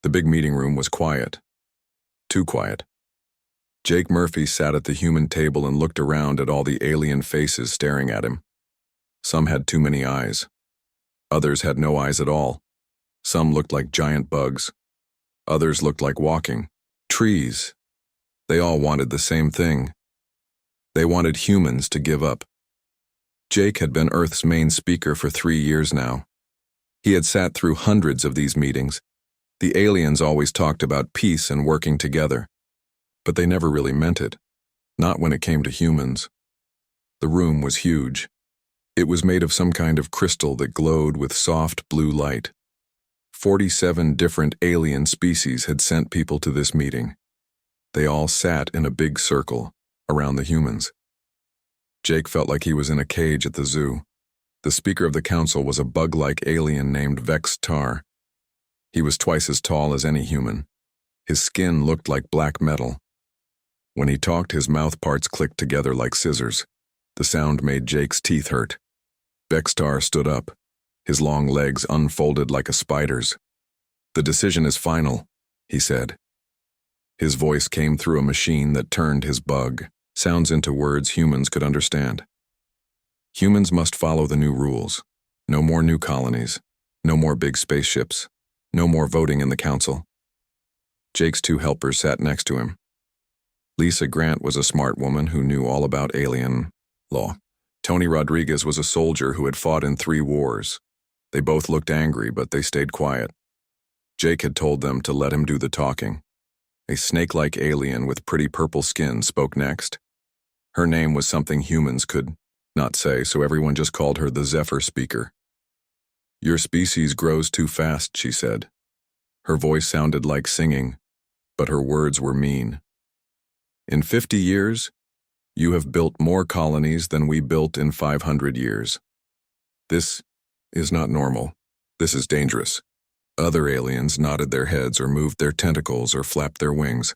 The big meeting room was quiet. Too quiet. Jake Murphy sat at the human table and looked around at all the alien faces staring at him. Some had too many eyes. Others had no eyes at all. Some looked like giant bugs. Others looked like walking trees. They all wanted the same thing. They wanted humans to give up. Jake had been Earth's main speaker for 3 years now. He had sat through hundreds of these meetings. The aliens always talked about peace and working together, but they never really meant it, not when it came to humans. The room was huge. It was made of some kind of crystal that glowed with soft blue light. 47 different alien species had sent people to this meeting. They all sat in a big circle around the humans. Jake felt like he was in a cage at the zoo. The speaker of the council was a bug-like alien named Vex Tar. He was twice as tall as any human. His skin looked like black metal. When he talked, his mouth parts clicked together like scissors. The sound made Jake's teeth hurt. Vex Tar stood up. His long legs unfolded like a spider's. "The decision is final," he said. His voice came through a machine that turned his bug sounds into words humans could understand. Humans must follow the new rules. No more new colonies. No more big spaceships. No more voting in the council. Jake's 2 helpers sat next to him. Lisa Grant was a smart woman who knew all about alien law. Tony Rodriguez was a soldier who had fought in 3 wars. They both looked angry, but they stayed quiet. Jake had told them to let him do the talking. A snake-like alien with pretty purple skin spoke next. Her name was something humans could not say, so everyone just called her the Zephyr Speaker. "Your species grows too fast," she said. Her voice sounded like singing, but her words were mean. "In 50 years, you have built more colonies than we built in 500 years. This is not normal. This is dangerous." Other aliens nodded their heads or moved their tentacles or flapped their wings.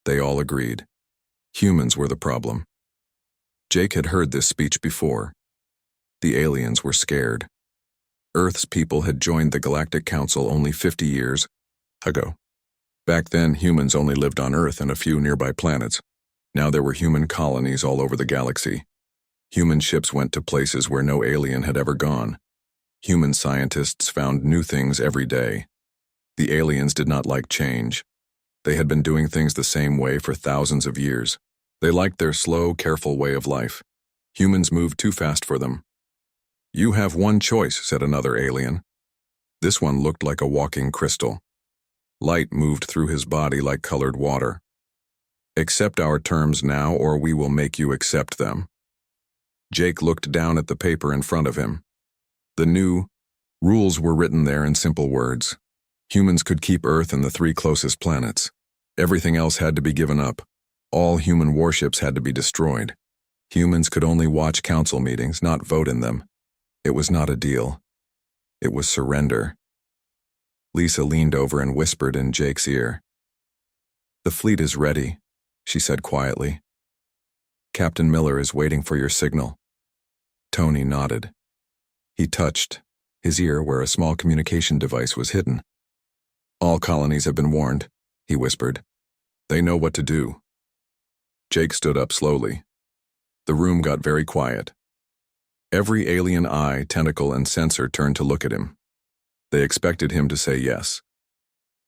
They all agreed. Humans were the problem. Jake had heard this speech before. The aliens were scared. Earth's people had joined the Galactic Council only 50 years ago. Back then, humans only lived on Earth and a few nearby planets. Now there were human colonies all over the galaxy. Human ships went to places where no alien had ever gone. Human scientists found new things every day. The aliens did not like change. They had been doing things the same way for thousands of years. They liked their slow, careful way of life. Humans moved too fast for them. "You have one choice," said another alien. This one looked like a walking crystal. Light moved through his body like colored water. "Accept our terms now, or we will make you accept them." Jake looked down at the paper in front of him. The new rules were written there in simple words. Humans could keep Earth and the 3 closest planets. Everything else had to be given up. All human warships had to be destroyed. Humans could only watch council meetings, not vote in them. It was not a deal. It was surrender. Lisa leaned over and whispered in Jake's ear. "The fleet is ready," she said quietly. "Captain Miller is waiting for your signal." Tony nodded. He touched his ear where a small communication device was hidden. "All colonies have been warned," he whispered. "They know what to do." Jake stood up slowly. The room got very quiet. Every alien eye, tentacle, and sensor turned to look at him. They expected him to say yes.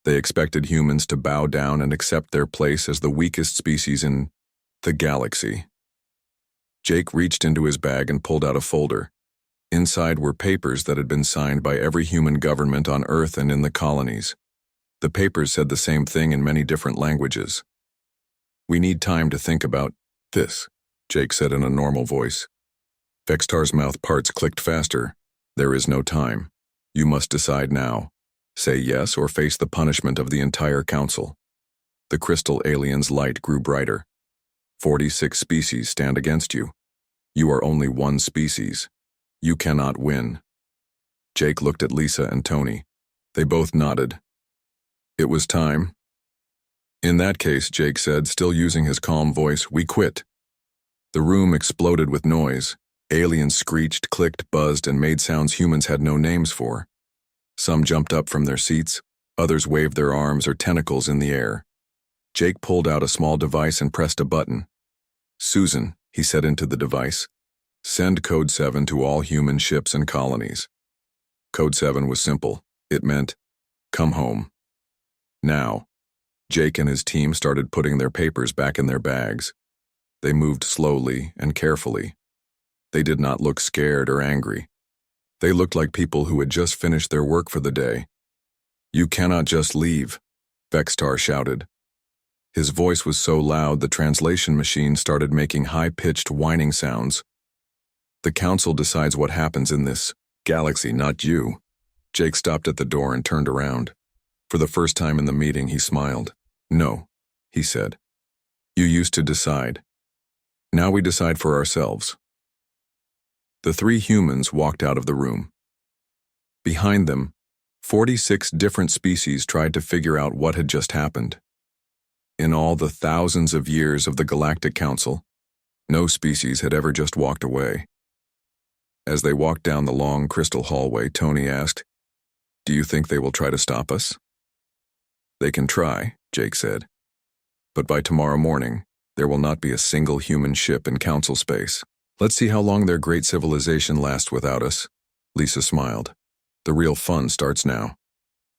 They expected humans to bow down and accept their place as the weakest species in the galaxy. Jake reached into his bag and pulled out a folder. Inside were papers that had been signed by every human government on Earth and in the colonies. The papers said the same thing in many different languages. "We need time to think about this," Jake said in a normal voice. Vex Tar's mouth parts clicked faster. "There is no time. You must decide now. Say yes or face the punishment of the entire council." The crystal alien's light grew brighter. 46 species stand against you. You are only one species. You cannot win. Jake looked at Lisa and Tony. They both nodded. It was time. "In that case," Jake said, still using his calm voice, "we quit." The room exploded with noise. Aliens screeched, clicked, buzzed, and made sounds humans had no names for. Some jumped up from their seats. Others waved their arms or tentacles in the air. Jake pulled out a small device and pressed a button. "Susan," he said into the device, "send Code 7 to all human ships and colonies." Code 7 was simple. It meant, "Come home." Now, Jake and his team started putting their papers back in their bags. They moved slowly and carefully. They did not look scared or angry. They looked like people who had just finished their work for the day. "You cannot just leave," Vextar shouted. His voice was so loud the translation machine started making high-pitched whining sounds. "The Council decides what happens in this galaxy, not you." Jake stopped at the door and turned around. For the first time in the meeting, he smiled. "No," he said. "You used to decide. Now we decide for ourselves." The three humans walked out of the room. Behind them, 46 different species tried to figure out what had just happened. In all the thousands of years of the Galactic Council, no species had ever just walked away. As they walked down the long crystal hallway, Tony asked, "Do you think they will try to stop us?" "They can try," Jake said. "But by tomorrow morning, there will not be a single human ship in Council space. Let's see how long their great civilization lasts without us." Lisa smiled. "The real fun starts now."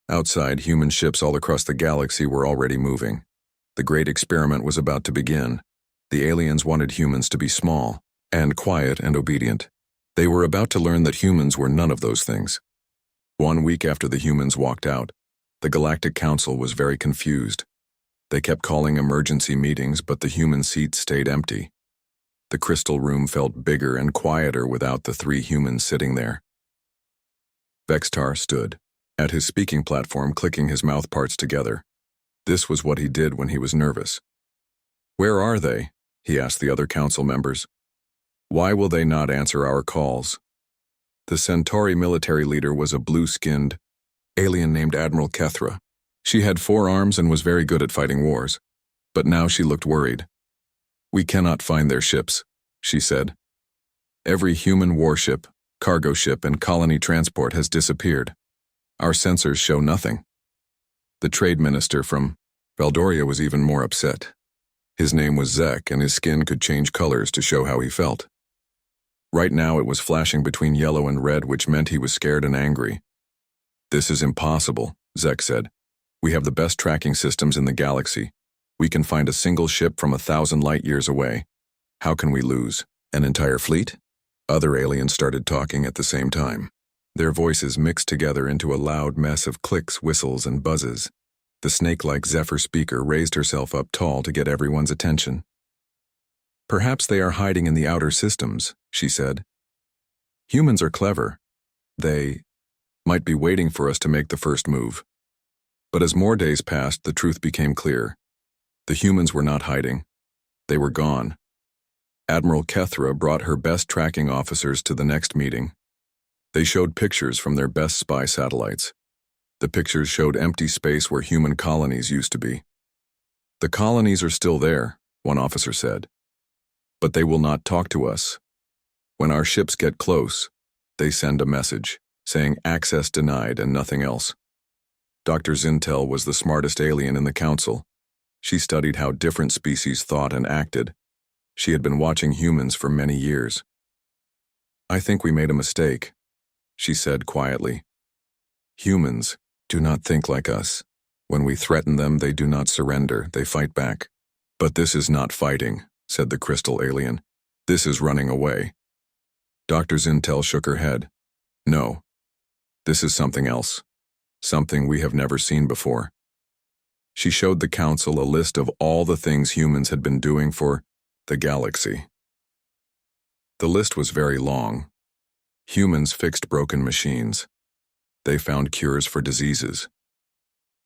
Outside, human ships all across the galaxy were already moving. The great experiment was about to begin. The aliens wanted humans to be small, and quiet and obedient. They were about to learn that humans were none of those things. 1 week after the humans walked out, the Galactic Council was very confused. They kept calling emergency meetings, but the human seats stayed empty. The crystal room felt bigger and quieter without the three humans sitting there. Vextar stood at his speaking platform, clicking his mouth parts together. This was what he did when he was nervous. "Where are they?" he asked the other council members. "Why will they not answer our calls?" The Centauri military leader was a blue-skinned alien named Admiral Kethra. She had 4 arms and was very good at fighting wars, but now she looked worried. "We cannot find their ships," she said. "Every human warship, cargo ship, and colony transport has disappeared. Our sensors show nothing." The trade minister from Valdoria was even more upset. His name was Zek, and his skin could change colors to show how he felt. Right now it was flashing between yellow and red, which meant he was scared and angry. "This is impossible," Zek said. "We have the best tracking systems in the galaxy. We can find a single ship from 1,000 light-years away. How can we lose? An entire fleet?" Other aliens started talking at the same time. Their voices mixed together into a loud mess of clicks, whistles, and buzzes. The snake-like Zephyr speaker raised herself up tall to get everyone's attention. "Perhaps they are hiding in the outer systems," she said. "Humans are clever. They might be waiting for us to make the first move." But as more days passed, the truth became clear. The humans were not hiding. They were gone. Admiral Kethra brought her best tracking officers to the next meeting. They showed pictures from their best spy satellites. The pictures showed empty space where human colonies used to be. "The colonies are still there," one officer said. "But they will not talk to us. When our ships get close, they send a message, saying access denied and nothing else." Dr. Zintel was the smartest alien in the council. She studied how different species thought and acted. She had been watching humans for many years. "I think we made a mistake," she said quietly. "Humans do not think like us. When we threaten them, they do not surrender, they fight back." "But this is not fighting," said the crystal alien. "This is running away." Dr. Zintel shook her head. "No. This is something else. Something we have never seen before." She showed the council a list of all the things humans had been doing for the galaxy. The list was very long. Humans fixed broken machines. They found cures for diseases.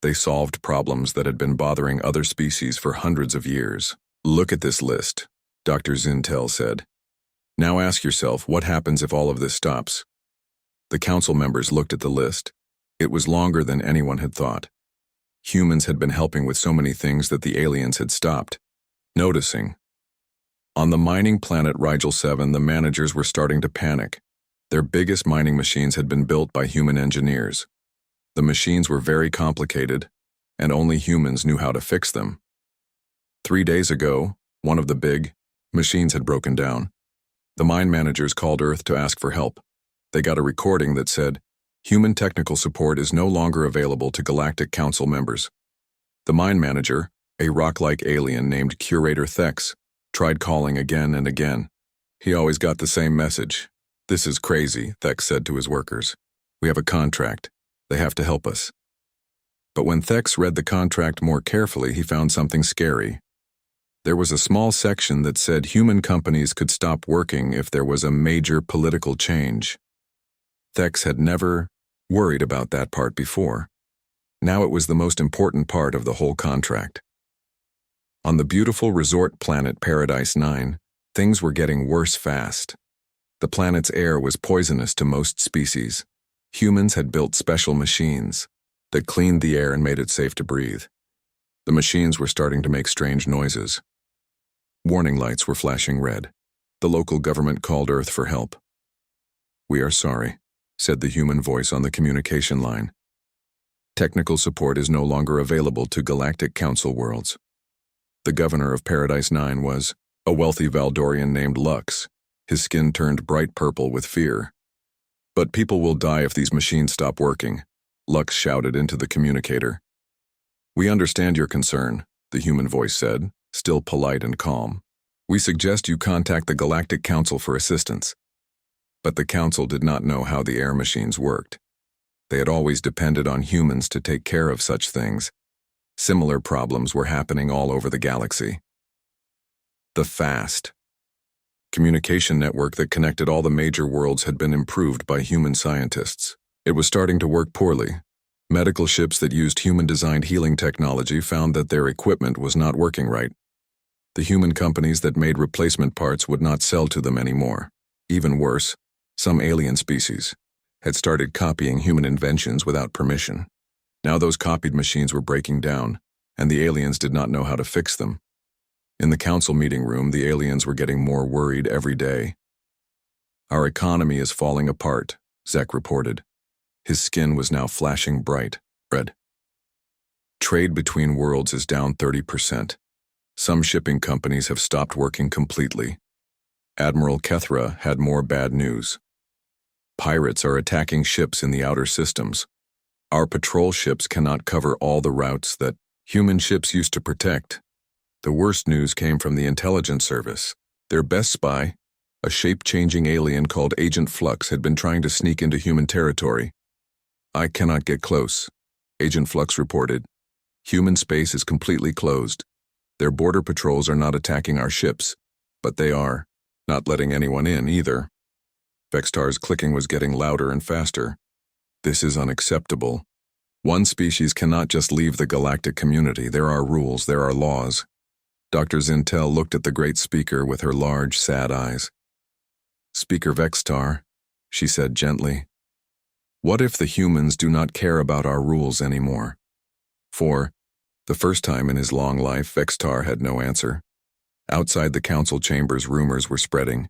They solved problems that had been bothering other species for hundreds of years. "Look at this list," Dr. Zintel said. "Now ask yourself, what happens if all of this stops?" The council members looked at the list. It was longer than anyone had thought. Humans had been helping with so many things that the aliens had stopped noticing. On the mining planet Rigel 7, the managers were starting to panic. Their biggest mining machines had been built by human engineers. The machines were very complicated, and only humans knew how to fix them. 3 days ago, one of the big machines had broken down. The mine managers called Earth to ask for help. They got a recording that said, "Human technical support is no longer available to Galactic Council members." The mine manager, a rock-like alien named Curator Thex, tried calling again and again. He always got the same message. "This is crazy," Thex said to his workers. "We have a contract. They have to help us." But when Thex read the contract more carefully, he found something scary. There was a small section that said human companies could stop working if there was a major political change. Thex had never worried about that part before. Now it was the most important part of the whole contract. On the beautiful resort planet Paradise 9, things were getting worse fast. The planet's air was poisonous to most species. Humans had built special machines that cleaned the air and made it safe to breathe. The machines were starting to make strange noises. Warning lights were flashing red. The local government called Earth for help. "We are sorry," said the human voice on the communication line. "Technical support is no longer available to Galactic Council worlds." The governor of Paradise 9 was a wealthy Valdorian named Lux. His skin turned bright purple with fear. "But people will die if these machines stop working," Lux shouted into the communicator. "We understand your concern," the human voice said, still polite and calm. "We suggest you contact the Galactic Council for assistance." But the Council did not know how the air machines worked. They had always depended on humans to take care of such things. Similar problems were happening all over the galaxy. The FAST communication network that connected all the major worlds had been improved by human scientists. It was starting to work poorly. Medical ships that used human-designed healing technology found that their equipment was not working right. The human companies that made replacement parts would not sell to them anymore. Even worse, some alien species had started copying human inventions without permission. Now those copied machines were breaking down, and the aliens did not know how to fix them. In the council meeting room, the aliens were getting more worried every day. "Our economy is falling apart," Zek reported. His skin was now flashing bright red. "Trade between worlds is down 30%. Some shipping companies have stopped working completely." Admiral Kethra had more bad news. "Pirates are attacking ships in the outer systems. Our patrol ships cannot cover all the routes that human ships used to protect." The worst news came from the intelligence service. Their best spy, a shape-changing alien called Agent Flux, had been trying to sneak into human territory. "I cannot get close," Agent Flux reported. "Human space is completely closed. Their border patrols are not attacking our ships, but they are not letting anyone in either." Vextar's clicking was getting louder and faster. "This is unacceptable. One species cannot just leave the galactic community. There are rules, there are laws." Dr. Zintel looked at the great speaker with her large, sad eyes. "Speaker Vextar," she said gently, "what if the humans do not care about our rules anymore?" For the first time in his long life, Vextar had no answer. Outside the council chambers, rumors were spreading.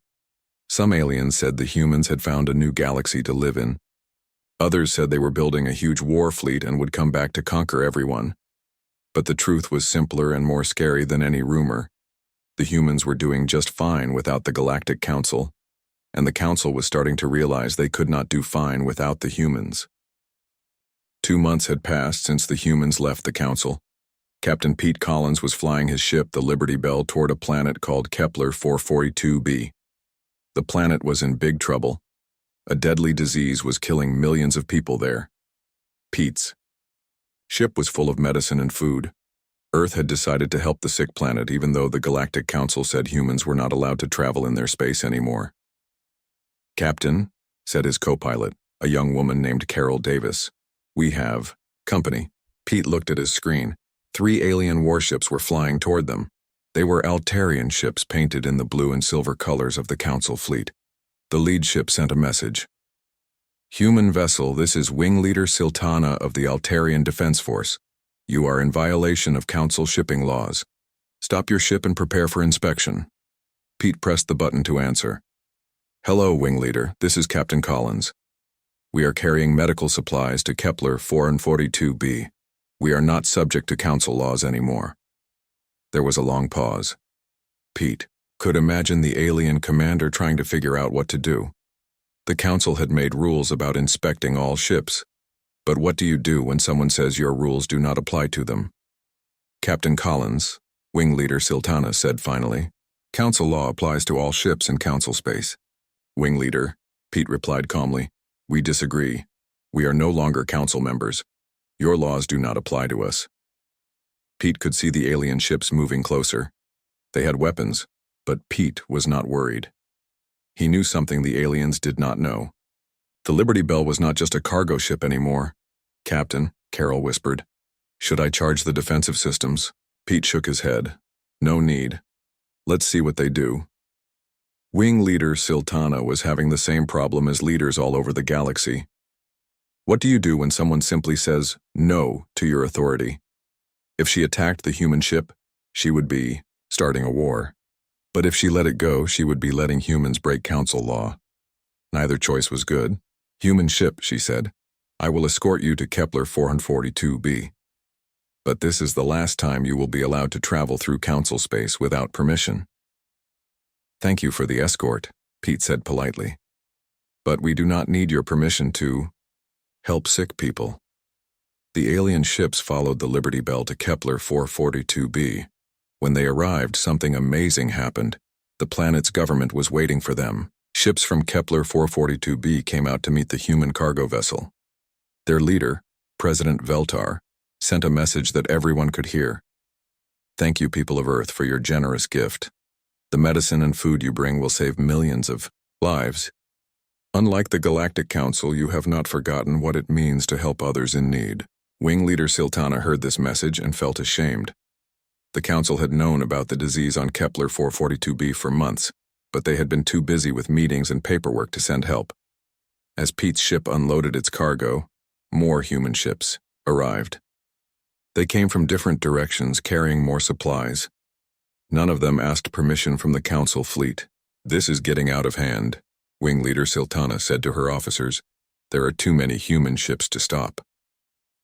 Some aliens said the humans had found a new galaxy to live in. Others said they were building a huge war fleet and would come back to conquer everyone. But the truth was simpler and more scary than any rumor. The humans were doing just fine without the Galactic Council, and the Council was starting to realize they could not do fine without the humans. 2 months had passed since the humans left the Council. Captain Pete Collins was flying his ship, the Liberty Bell, toward a planet called Kepler 442b. The planet was in big trouble. A deadly disease was killing millions of people there. Pete's ship was full of medicine and food. Earth had decided to help the sick planet, even though the Galactic Council said humans were not allowed to travel in their space anymore. "Captain," said his co-pilot, a young woman named Carol Davis, "we have company." Pete looked at his screen. 3 alien warships were flying toward them. They were Altarian ships painted in the blue and silver colors of the Council fleet. The lead ship sent a message. "Human vessel, this is Wing Leader Siltana of the Altarian Defense Force. You are in violation of Council shipping laws. Stop your ship and prepare for inspection." Pete pressed the button to answer. "Hello, Wing Leader. This is Captain Collins." We are carrying medical supplies to Kepler 442b. We are not subject to council laws anymore." There was a long pause. Pete could imagine the alien commander trying to figure out what to do. The council had made rules about inspecting all ships. But what do you do when someone says your rules do not apply to them? Captain Collins, Wing Leader Siltana, said finally, "Council law applies to all ships in council space." "Wing Leader," Pete replied calmly, "we disagree. We are no longer council members. Your laws do not apply to us." Pete could see the alien ships moving closer. They had weapons, but Pete was not worried. He knew something the aliens did not know. The Liberty Bell was not just a cargo ship anymore. "Captain," Carol whispered, "should I charge the defensive systems?" Pete shook his head. "No need. Let's see what they do." Wing Leader Siltana was having the same problem as leaders all over the galaxy. What do you do when someone simply says no to your authority? If she attacked the human ship, she would be starting a war. But if she let it go, she would be letting humans break council law. Neither choice was good. "Human ship," she said. "I will escort you to Kepler 442b. But this is the last time you will be allowed to travel through council space without permission." "Thank you for the escort," Pete said politely. "But we do not need your permission to help sick people." The alien ships followed the Liberty Bell to Kepler 442b. When they arrived, something amazing happened. The planet's government was waiting for them. Ships from Kepler 442b came out to meet the human cargo vessel. Their leader, President Veltar, sent a message that everyone could hear. "Thank you, people of Earth, for your generous gift. The medicine and food you bring will save millions of lives. Unlike the Galactic Council, you have not forgotten what it means to help others in need." Wing Leader Siltana heard this message and felt ashamed. The Council had known about the disease on Kepler 442b for months, but they had been too busy with meetings and paperwork to send help. As Pete's ship unloaded its cargo, more human ships arrived. They came from different directions, carrying more supplies. None of them asked permission from the Council fleet. "This is getting out of hand," Wing Leader Siltana said to her officers. "There are too many human ships to stop."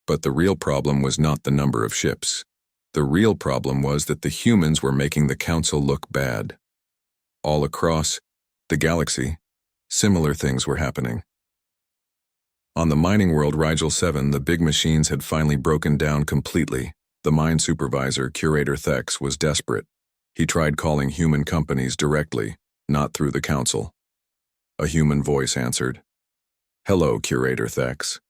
But the real problem was not the number of ships. The real problem was that the humans were making the Council look bad. All across the galaxy, similar things were happening. On the mining world Rigel 7, the big machines had finally broken down completely. The mine supervisor, Curator Thex, was desperate. He tried calling human companies directly, not through the Council. A human voice answered. "Hello, Curator Thex.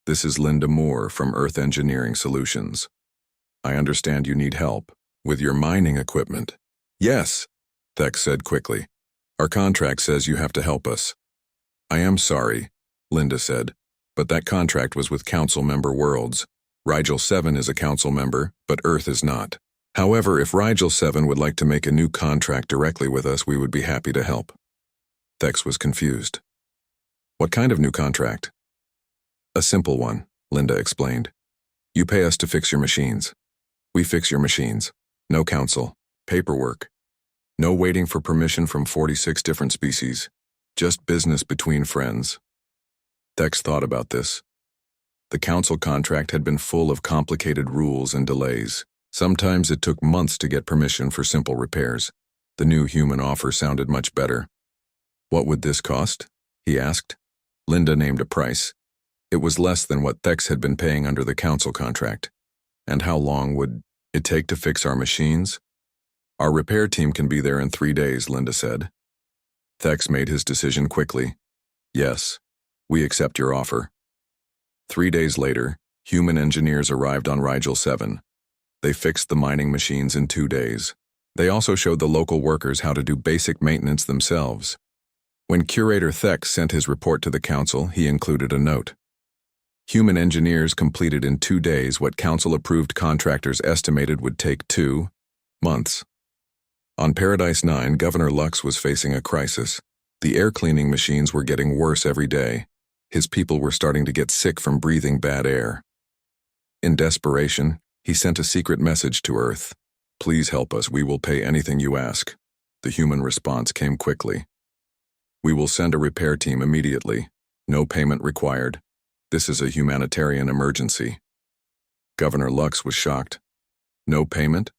This is Linda Moore from Earth Engineering Solutions. I understand you need help with your mining equipment." "Yes," Thex said quickly. "Our contract says you have to help us." "I am sorry," Linda said, "but that contract was with Council member worlds. Rigel 7 is a Council member, but Earth is not. However, if Rigel 7 would like to make a new contract directly with us, we would be happy to help." Thex was confused. "What kind of new contract?" "A simple one," Linda explained. "You pay us to fix your machines. We fix your machines. No council. Paperwork. No waiting for permission from 46 different species. Just business between friends." Thex thought about this. The council contract had been full of complicated rules and delays. Sometimes it took months to get permission for simple repairs. The new human offer sounded much better. "What would this cost?" he asked. Linda named a price. It was less than what Thex had been paying under the council contract. "And how long would it take to fix our machines?" "Our repair team can be there in 3 days," Linda said. Thex made his decision quickly. "Yes, we accept your offer." 3 days later, human engineers arrived on Rigel 7. They fixed the mining machines in 2 days. They also showed the local workers how to do basic maintenance themselves. When Curator Thex sent his report to the Council, he included a note. Human engineers completed in 2 days what Council-approved contractors estimated would take 2 months. On Paradise 9, Governor Lux was facing a crisis. The air cleaning machines were getting worse every day. His people were starting to get sick from breathing bad air. In desperation, he sent a secret message to Earth. "Please help us, we will pay anything you ask." The human response came quickly. "We will send a repair team immediately. No payment required. This is a humanitarian emergency. Governor Lux was shocked. No payment?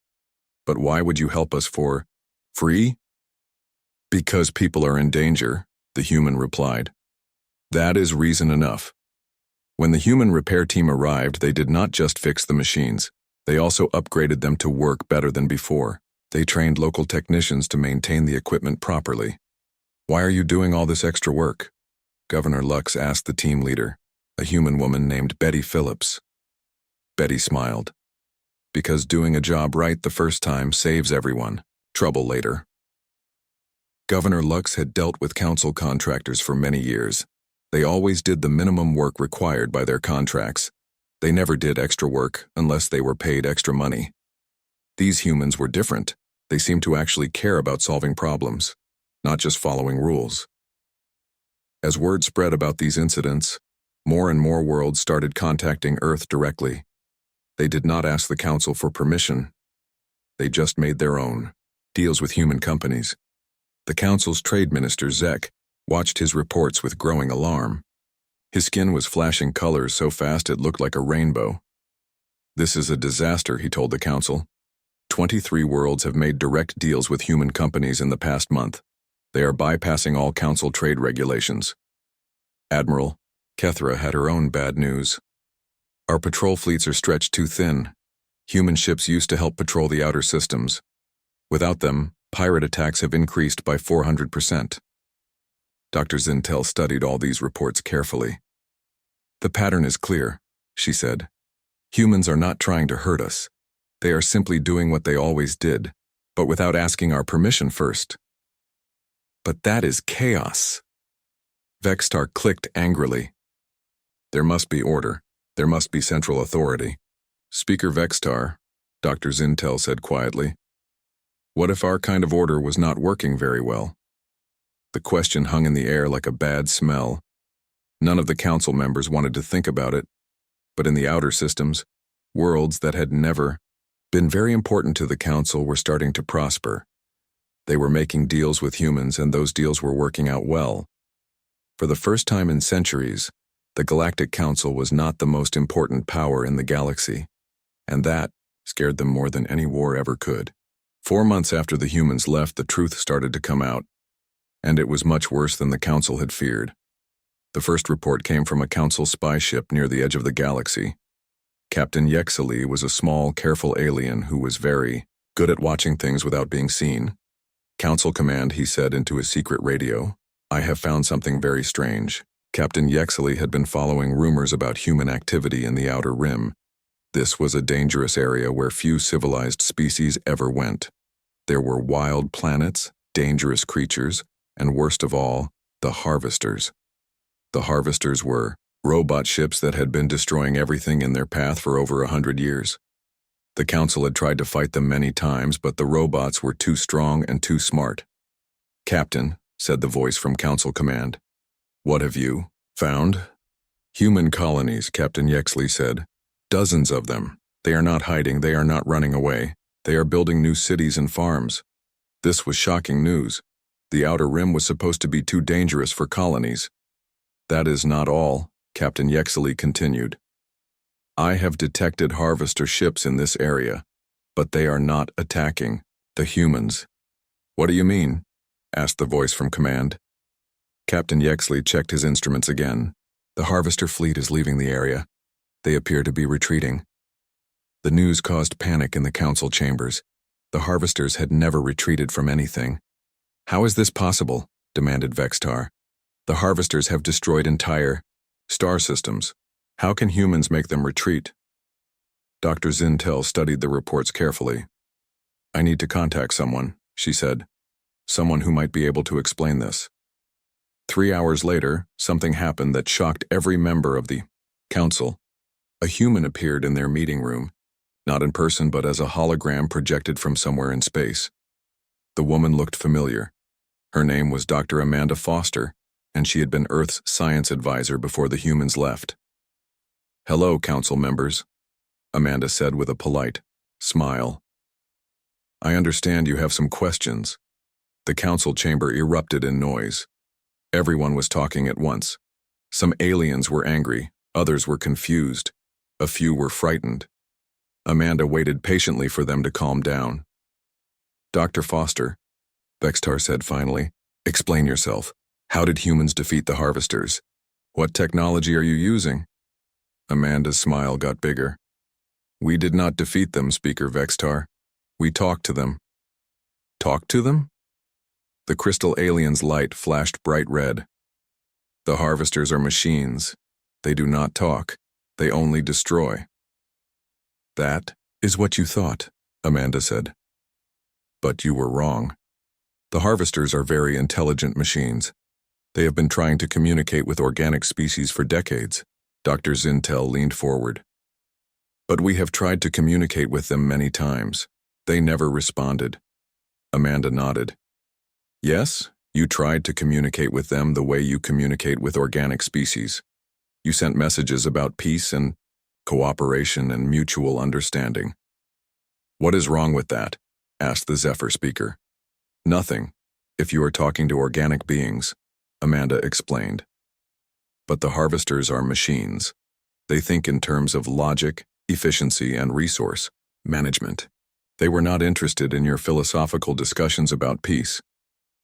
But why would you help us for free? Because people are in danger, the human replied. That is reason enough. When the human repair team arrived, they did not just fix the machines. They also upgraded them to work better than before. They trained local technicians to maintain the equipment properly. Why are you doing all this extra work? Governor Lux asked the team leader, a human woman named Betty Phillips. Betty smiled. Because doing a job right the first time saves everyone. Trouble later. Governor Lux had dealt with council contractors for many years. They always did the minimum work required by their contracts. They never did extra work unless they were paid extra money. These humans were different. They seemed to actually care about solving problems, not just following rules. As word spread about these incidents, more and more worlds started contacting Earth directly. They did not ask the council for permission. They just made their own deals with human companies. The council's trade minister, Zek, watched his reports with growing alarm. His skin was flashing colors so fast it looked like a rainbow. This is a disaster, he told the council. 23 worlds have made direct deals with human companies in the past month. They are bypassing all council trade regulations. Admiral Kethra had her own bad news. Our patrol fleets are stretched too thin. Human ships used to help patrol the outer systems. Without them, pirate attacks have increased by 400%. Dr. Zintel studied all these reports carefully. The pattern is clear, she said. Humans are not trying to hurt us. They are simply doing what they always did, but without asking our permission first. But that is chaos. Vextar clicked angrily. There must be order. There must be central authority. Speaker Vextar, Dr. Zintel said quietly. What if our kind of order was not working very well? The question hung in the air like a bad smell. None of the council members wanted to think about it, but in the outer systems, worlds that had never been very important to the council were starting to prosper. They were making deals with humans, and those deals were working out well. For the first time in centuries, the Galactic Council was not the most important power in the galaxy, and that scared them more than any war ever could. 4 months after the humans left, the truth started to come out, and it was much worse than the council had feared. The first report came from a council spy ship near the edge of the galaxy. Captain Yexeli was a small, careful alien who was very good at watching things without being seen. Council command, he said into his secret radio, I have found something very strange. Captain Yexeli had been following rumors about human activity in the Outer Rim. This was a dangerous area where few civilized species ever went. There were wild planets, dangerous creatures, and worst of all, the Harvesters. The Harvesters were robot ships that had been destroying everything in their path for over 100 years. The council had tried to fight them many times, but the robots were too strong and too smart. Captain, said the voice from council command. What have you found? Human colonies, Captain Yexley said. Dozens of them. They are not hiding, they are not running away. They are building new cities and farms. This was shocking news. The Outer Rim was supposed to be too dangerous for colonies. That is not all, Captain Yexley continued. I have detected harvester ships in this area, but they are not attacking the humans. What do you mean? Asked the voice from command. Captain Yexley checked his instruments again. The harvester fleet is leaving the area. They appear to be retreating. The news caused panic in the council chambers. The harvesters had never retreated from anything. How is this possible? Demanded Vextar. The harvesters have destroyed entire star systems. How can humans make them retreat? Dr. Zintel studied the reports carefully. I need to contact someone, she said. Someone who might be able to explain this. 3 hours later, something happened that shocked every member of the council. A human appeared in their meeting room, not in person but as a hologram projected from somewhere in space. The woman looked familiar. Her name was Dr. Amanda Foster, and she had been Earth's science advisor before the humans left. Hello, council members, Amanda said with a polite smile. I understand you have some questions. The council chamber erupted in noise. Everyone was talking at once. Some aliens were angry, others were confused, a few were frightened. Amanda waited patiently for them to calm down. "Dr. Foster," Vextar said finally, "explain yourself. How did humans defeat the harvesters? What technology are you using?" Amanda's smile got bigger. "We did not defeat them, Speaker Vextar. We talked to them." "Talked to them?" The crystal alien's light flashed bright red. "The harvesters are machines. They do not talk. They only destroy." "That is what you thought," Amanda said. "But you were wrong. The harvesters are very intelligent machines. They have been trying to communicate with organic species for decades." Dr. Zintel leaned forward. "But we have tried to communicate with them many times. They never responded." Amanda nodded. "Yes, you tried to communicate with them the way you communicate with organic species. You sent messages about peace and cooperation and mutual understanding." "What is wrong with that?" asked the Zephyr speaker. "Nothing, if you are talking to organic beings," Amanda explained. "But the harvesters are machines. They think in terms of logic, efficiency, and resource management. They were not interested in your philosophical discussions about peace."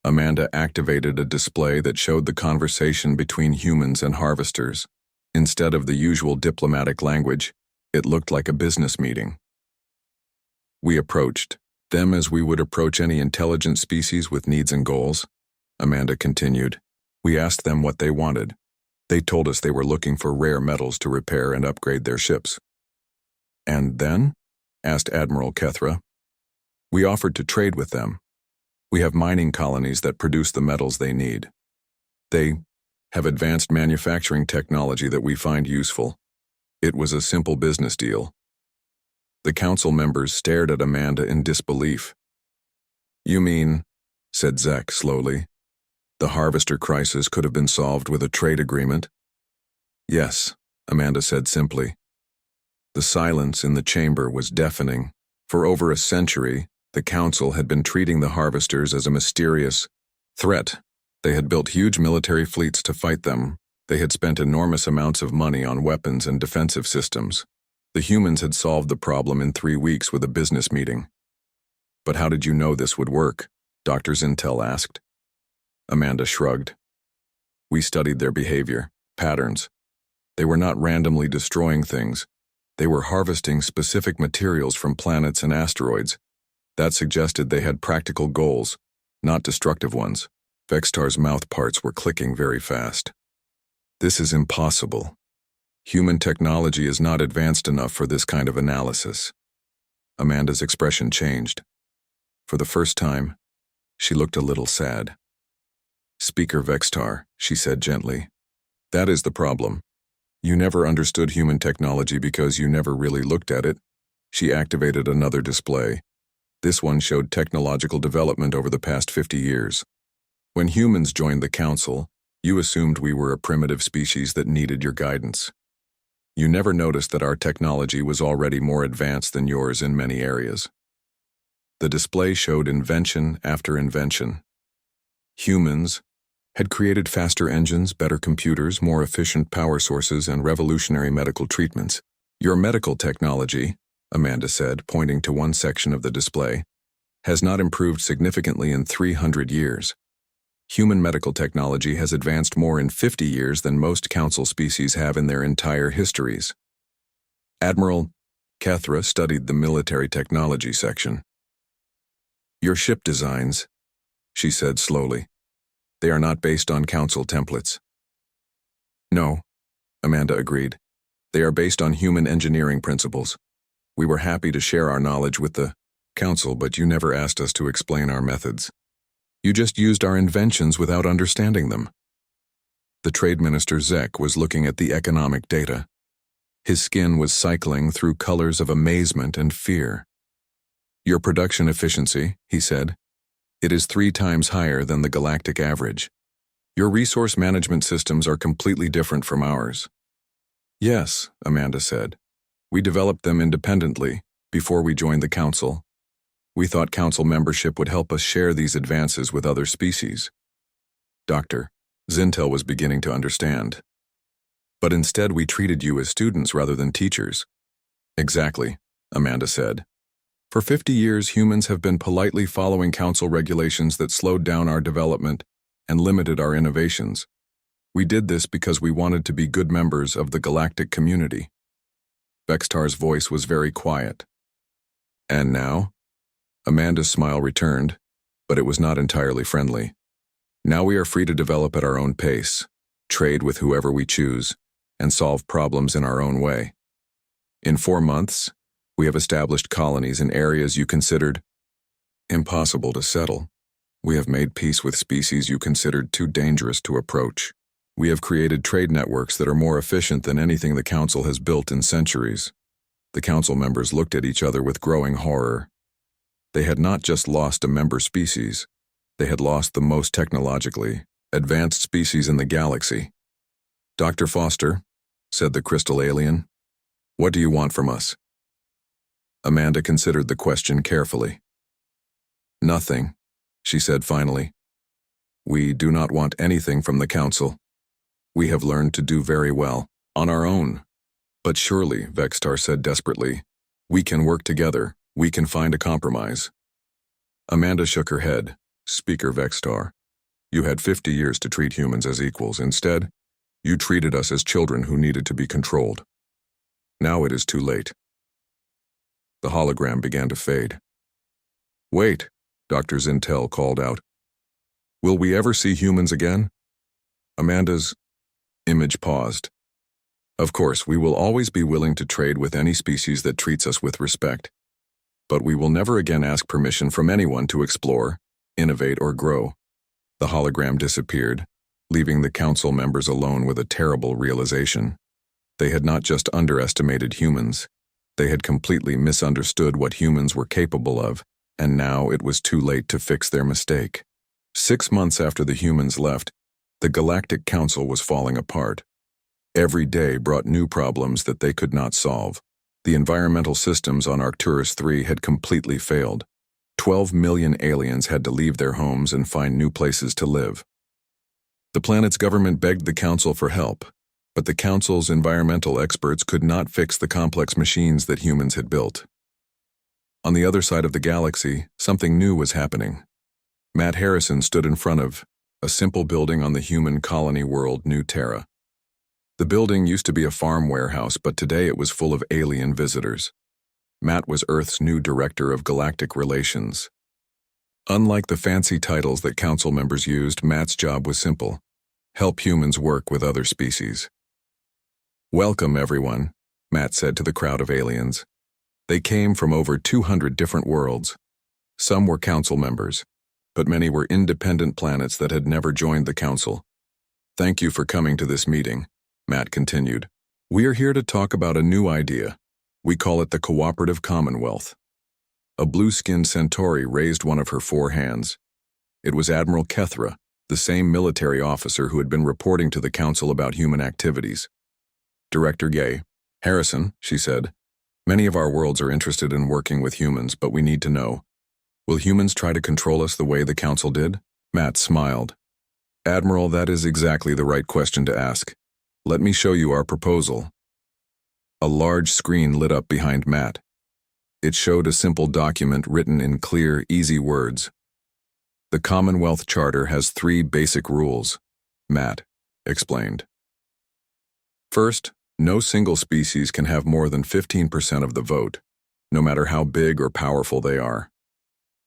Amanda activated a display that showed the conversation between humans and harvesters. Instead of the usual diplomatic language, it looked like a business meeting. "We approached them as we would approach any intelligent species with needs and goals," Amanda continued. "We asked them what they wanted. They told us they were looking for rare metals to repair and upgrade their ships." "And then?" asked Admiral Kethra. "We offered to trade with them. We have mining colonies that produce the metals they need. They have advanced manufacturing technology that we find useful. It was a simple business deal." The council members stared at Amanda in disbelief. "You mean," said Zek slowly, "the harvester crisis could have been solved with a trade agreement?" "Yes," Amanda said simply. The silence in the chamber was deafening. For over a century, the council had been treating the harvesters as a mysterious threat. They had built huge military fleets to fight them. They had spent enormous amounts of money on weapons and defensive systems. The humans had solved the problem in 3 weeks with a business meeting. "But how did you know this would work?" Dr. Zintel asked. Amanda shrugged. "We studied their behavior, patterns. They were not randomly destroying things. They were harvesting specific materials from planets and asteroids. That suggested they had practical goals, not destructive ones." Vextar's mouth parts were clicking very fast. "This is impossible. Human technology is not advanced enough for this kind of analysis." Amanda's expression changed. For the first time, she looked a little sad. "Speaker Vextar," she said gently, "that is the problem. You never understood human technology because you never really looked at it." She activated another display. This one showed technological development over the past 50 years. "When humans joined the council, you assumed we were a primitive species that needed your guidance. You never noticed that our technology was already more advanced than yours in many areas." The display showed invention after invention. Humans had created faster engines, better computers, more efficient power sources, and revolutionary medical treatments. "Your medical technology," Amanda said, pointing to one section of the display, "has not improved significantly in 300 years. Human medical technology has advanced more in 50 years than most council species have in their entire histories." Admiral Kethra studied the military technology section. "Your ship designs," she said slowly, "they are not based on council templates." "No," Amanda agreed. "They are based on human engineering principles. We were happy to share our knowledge with the council, but you never asked us to explain our methods. You just used our inventions without understanding them." The Trade Minister Zek was looking at the economic data. His skin was cycling through colors of amazement and fear. "Your production efficiency," he said, "it is 3 times higher than the galactic average. Your resource management systems are completely different from ours." "Yes," Amanda said. "We developed them independently, before we joined the council. We thought council membership would help us share these advances with other species." Dr. Zintel was beginning to understand. But instead we treated you as students rather than teachers. Exactly, Amanda said. For 50 years, humans have been politely following council regulations that slowed down our development and limited our innovations. We did this because we wanted to be good members of the galactic community. Vextar's voice was very quiet. And now? Amanda's smile returned, but it was not entirely friendly. Now we are free to develop at our own pace, trade with whoever we choose, and solve problems in our own way. In 4 months, we have established colonies in areas you considered impossible to settle. We have made peace with species you considered too dangerous to approach. We have created trade networks that are more efficient than anything the Council has built in centuries. The Council members looked at each other with growing horror. They had not just lost a member species, they had lost the most technologically advanced species in the galaxy. "Dr. Foster," said the crystal alien, "what do you want from us?" Amanda considered the question carefully. "Nothing," she said finally. "We do not want anything from the Council. We have learned to do very well on our own." "But surely," Vextar said desperately, "we can work together. We can find a compromise." Amanda shook her head. "Speaker Vextar, you had 50 years to treat humans as equals. Instead, you treated us as children who needed to be controlled. Now it is too late." The hologram began to fade. "Wait," Dr. Zintel called out. "Will we ever see humans again?" Amanda's image paused. "Of course, we will always be willing to trade with any species that treats us with respect. But we will never again ask permission from anyone to explore, innovate, or grow." The hologram disappeared, leaving the Council members alone with a terrible realization. They had not just underestimated humans, they had completely misunderstood what humans were capable of, and now it was too late to fix their mistake. 6 months after the humans left, the Galactic Council was falling apart. Every day brought new problems that they could not solve. The environmental systems on Arcturus 3 had completely failed. 12 million aliens had to leave their homes and find new places to live. The planet's government begged the Council for help, but the Council's environmental experts could not fix the complex machines that humans had built. On the other side of the galaxy, something new was happening. Matt Harrison stood in front of a simple building on the human colony world New Terra. The building used to be a farm warehouse, but today it was full of alien visitors. Matt was Earth's new Director of Galactic Relations. Unlike the fancy titles that Council members used, Matt's job was simple: help humans work with other species. "Welcome, everyone," Matt said to the crowd of aliens. They came from over 200 different worlds. Some were Council members, but many were independent planets that had never joined the Council. "Thank you for coming to this meeting," Matt continued. "We are here to talk about a new idea. We call it the Cooperative Commonwealth." A blue-skinned Centauri raised one of her 4 hands. It was Admiral Kethra, the same military officer who had been reporting to the Council about human activities. "Director Gay, Harrison," she said, "many of our worlds are interested in working with humans, but we need to know, will humans try to control us the way the Council did?" Matt smiled. "Admiral, that is exactly the right question to ask. Let me show you our proposal." A large screen lit up behind Matt. It showed a simple document written in clear, easy words. "The Commonwealth Charter has 3 basic rules," Matt explained. "First, no single species can have more than 15% of the vote, no matter how big or powerful they are."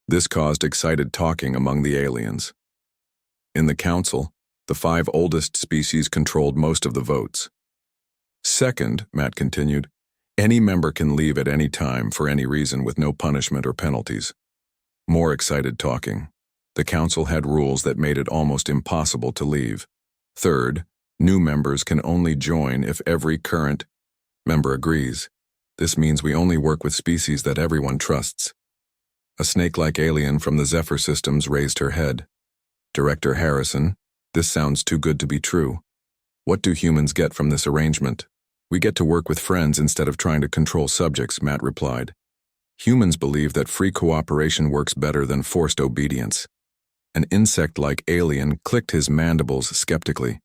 This caused excited talking among the aliens. In the Council, the 5 oldest species controlled most of the votes. "Second," Matt continued, "any member can leave at any time for any reason with no punishment or penalties." More excited talking. The Council had rules that made it almost impossible to leave. Third, new members can only join if every current member agrees. This means we only work with species that everyone trusts. A snake-like alien from the Zephyr systems raised her head. "Director Harrison, this sounds too good to be true. What do humans get from this arrangement?" "We get to work with friends instead of trying to control subjects," Matt replied. "Humans believe that free cooperation works better than forced obedience." An insect-like alien clicked his mandibles skeptically.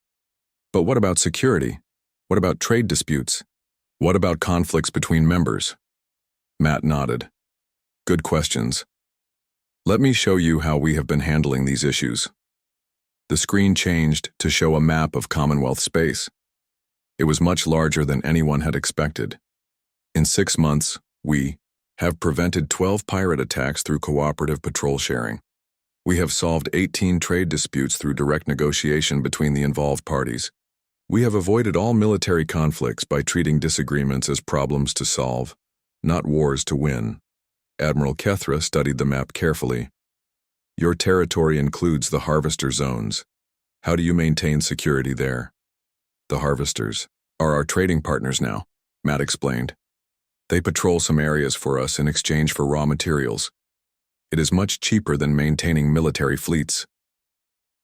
"But what about security? What about trade disputes? What about conflicts between members? Matt nodded. Good questions. Let me show you how we have been handling these issues. The screen changed to show a map of Commonwealth space. It was much larger than anyone had expected. In 6 months, we have prevented 12 pirate attacks through cooperative patrol sharing. We have solved 18 trade disputes through direct negotiation between the involved parties. We have avoided all military conflicts by treating disagreements as problems to solve, not wars to win. Admiral Kethra studied the map carefully. Your territory includes the harvester zones. How do you maintain security there? The harvesters are our trading partners now, Matt explained. They patrol some areas for us in exchange for raw materials. It is much cheaper than maintaining military fleets.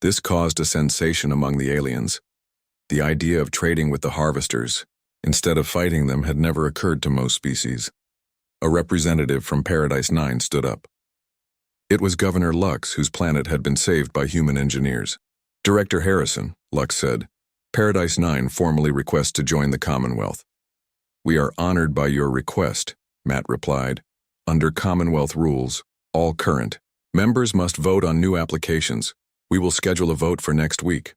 This caused a sensation among the aliens. The idea of trading with the harvesters, instead of fighting them, had never occurred to most species. A representative from Paradise 9 stood up. It was Governor Lux, whose planet had been saved by human engineers. Director Harrison, Lux said, Paradise 9 formally requests to join the Commonwealth. We are honored by your request, Matt replied. Under Commonwealth rules, all current members must vote on new applications. We will schedule a vote for next week.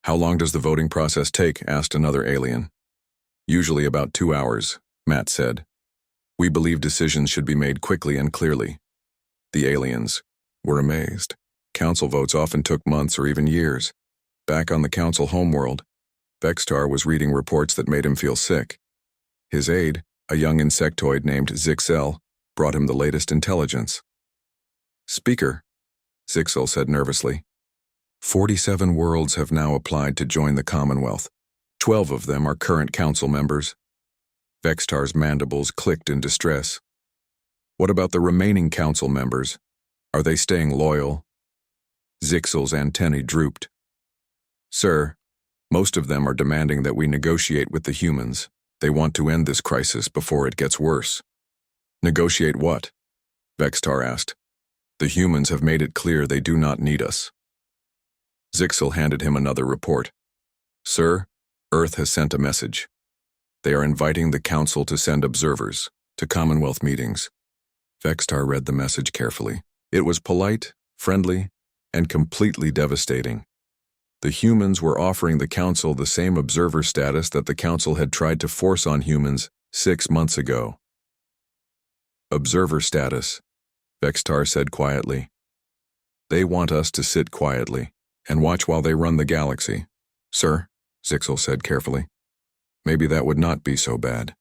How long does the voting process take? Asked another alien. Usually about 2 hours, Matt said. We believe decisions should be made quickly and clearly. The aliens were amazed. Council votes often took months or even years. Back on the council homeworld, Vextar was reading reports that made him feel sick. His aide, a young insectoid named Zixel, brought him the latest intelligence. Speaker, Zixel said nervously. 47 worlds have now applied to join the Commonwealth. 12 of them are current council members. Vextar's mandibles clicked in distress. What about the remaining council members? Are they staying loyal? Zixel's antennae drooped. Sir, most of them are demanding that we negotiate with the humans. They want to end this crisis before it gets worse. Negotiate what? Vextar asked. The humans have made it clear they do not need us. Zixel handed him another report. Sir, Earth has sent a message. They are inviting the Council to send observers to Commonwealth meetings. Vextar read the message carefully. It was polite, friendly, and completely devastating. The humans were offering the Council the same observer status that the Council had tried to force on humans 6 months ago. Observer status, Vextar said quietly. They want us to sit quietly and watch while they run the galaxy. Sir, Zixel said carefully. Maybe that would not be so bad.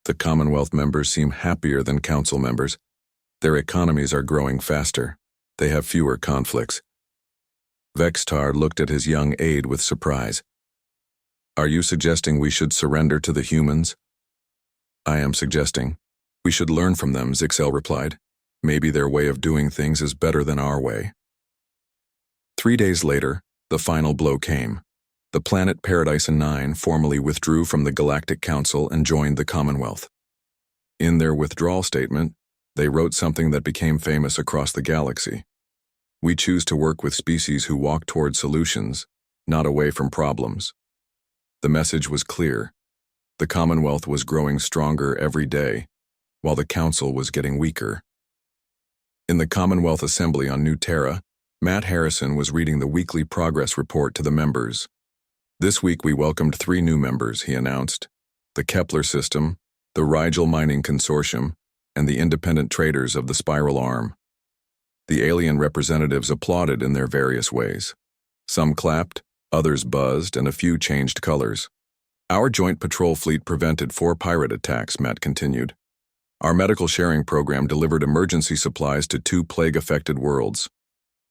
The Commonwealth members seem happier than Council members. Their economies are growing faster. They have fewer conflicts. Vextar looked at his young aide with surprise. Are you suggesting we should surrender to the humans? I am suggesting we should learn from them, Zixel replied. Maybe their way of doing things is better than our way. 3 days later, the final blow came. The planet Paradise 9 formally withdrew from the Galactic Council and joined the Commonwealth. In their withdrawal statement, they wrote something that became famous across the galaxy. We choose to work with species who walk toward solutions, not away from problems. The message was clear. The Commonwealth was growing stronger every day, while the Council was getting weaker. In the Commonwealth Assembly on New Terra, Matt Harrison was reading the weekly progress report to the members. This week we welcomed 3 new members, he announced. The Kepler System, the Rigel Mining Consortium, and the independent traders of the Spiral Arm. The alien representatives applauded in their various ways. Some clapped, others buzzed, and a few changed colors. Our joint patrol fleet prevented 4 pirate attacks, Matt continued. Our medical sharing program delivered emergency supplies to 2 plague-affected worlds.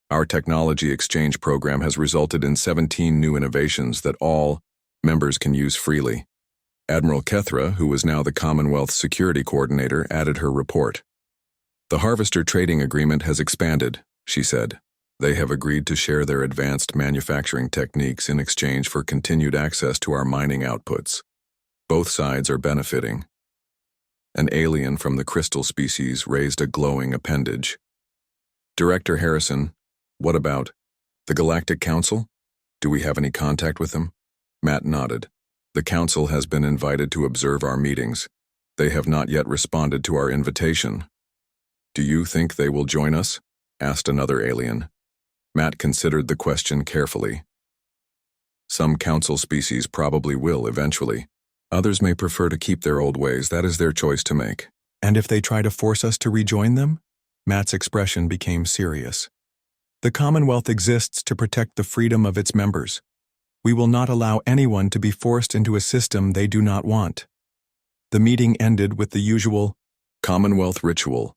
Our technology exchange program has resulted in 17 new innovations that all members can use freely. Admiral Kethra, who was now the Commonwealth Security Coordinator, added her report. The Harvester Trading Agreement has expanded, she said. They have agreed to share their advanced manufacturing techniques in exchange for continued access to our mining outputs. Both sides are benefiting. An alien from the crystal species raised a glowing appendage. Director Harrison, what about the Galactic Council? Do we have any contact with them? Matt nodded. The council has been invited to observe our meetings. They have not yet responded to our invitation. Do you think they will join us? Asked another alien. Matt considered the question carefully. Some council species probably will eventually. Others may prefer to keep their old ways. That is their choice to make. And if they try to force us to rejoin them? Matt's expression became serious. The Commonwealth exists to protect the freedom of its members. We will not allow anyone to be forced into a system they do not want. The meeting ended with the usual Commonwealth ritual.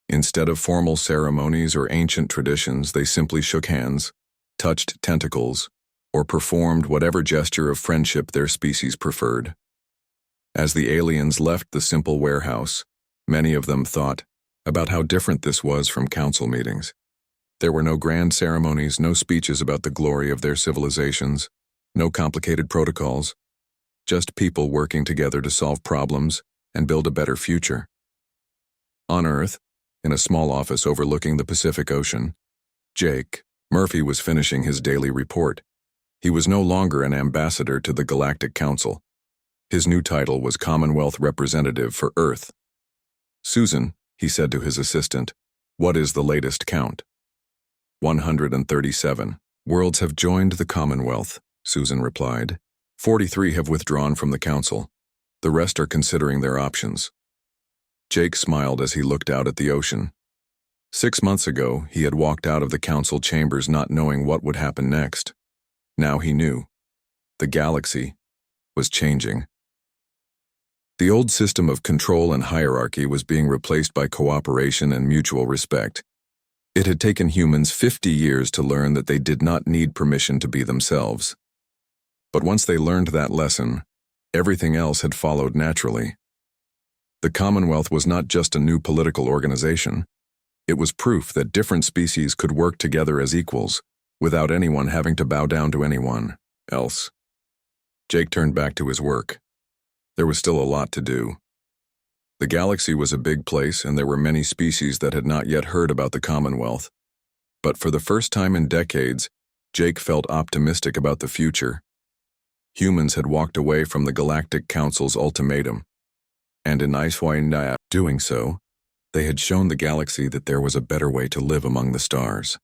Instead of formal ceremonies or ancient traditions, they simply shook hands, touched tentacles, or performed whatever gesture of friendship their species preferred. As the aliens left the simple warehouse, many of them thought about how different this was from council meetings. There were no grand ceremonies, no speeches about the glory of their civilizations, no complicated protocols, just people working together to solve problems and build a better future. On Earth, in a small office overlooking the Pacific Ocean, Jake Murphy was finishing his daily report. He was no longer an ambassador to the Galactic Council. His new title was Commonwealth Representative for Earth. Susan, he said to his assistant, what is the latest count? 137. Worlds have joined the Commonwealth, Susan replied. 43 have withdrawn from the council. The rest are considering their options. Jake smiled as he looked out at the ocean. 6 months ago, he had walked out of the council chambers not knowing what would happen next. Now he knew. The galaxy was changing. The old system of control and hierarchy was being replaced by cooperation and mutual respect. It had taken humans 50 years to learn that they did not need permission to be themselves. But once they learned that lesson, everything else had followed naturally. The Commonwealth was not just a new political organization. It was proof that different species could work together as equals, without anyone having to bow down to anyone else. Jake turned back to his work. There was still a lot to do. The galaxy was a big place, and there were many species that had not yet heard about the Commonwealth. But for the first time in decades, Jake felt optimistic about the future. Humans had walked away from the Galactic Council's ultimatum, and in HFY doing so, they had shown the galaxy that there was a better way to live among the stars.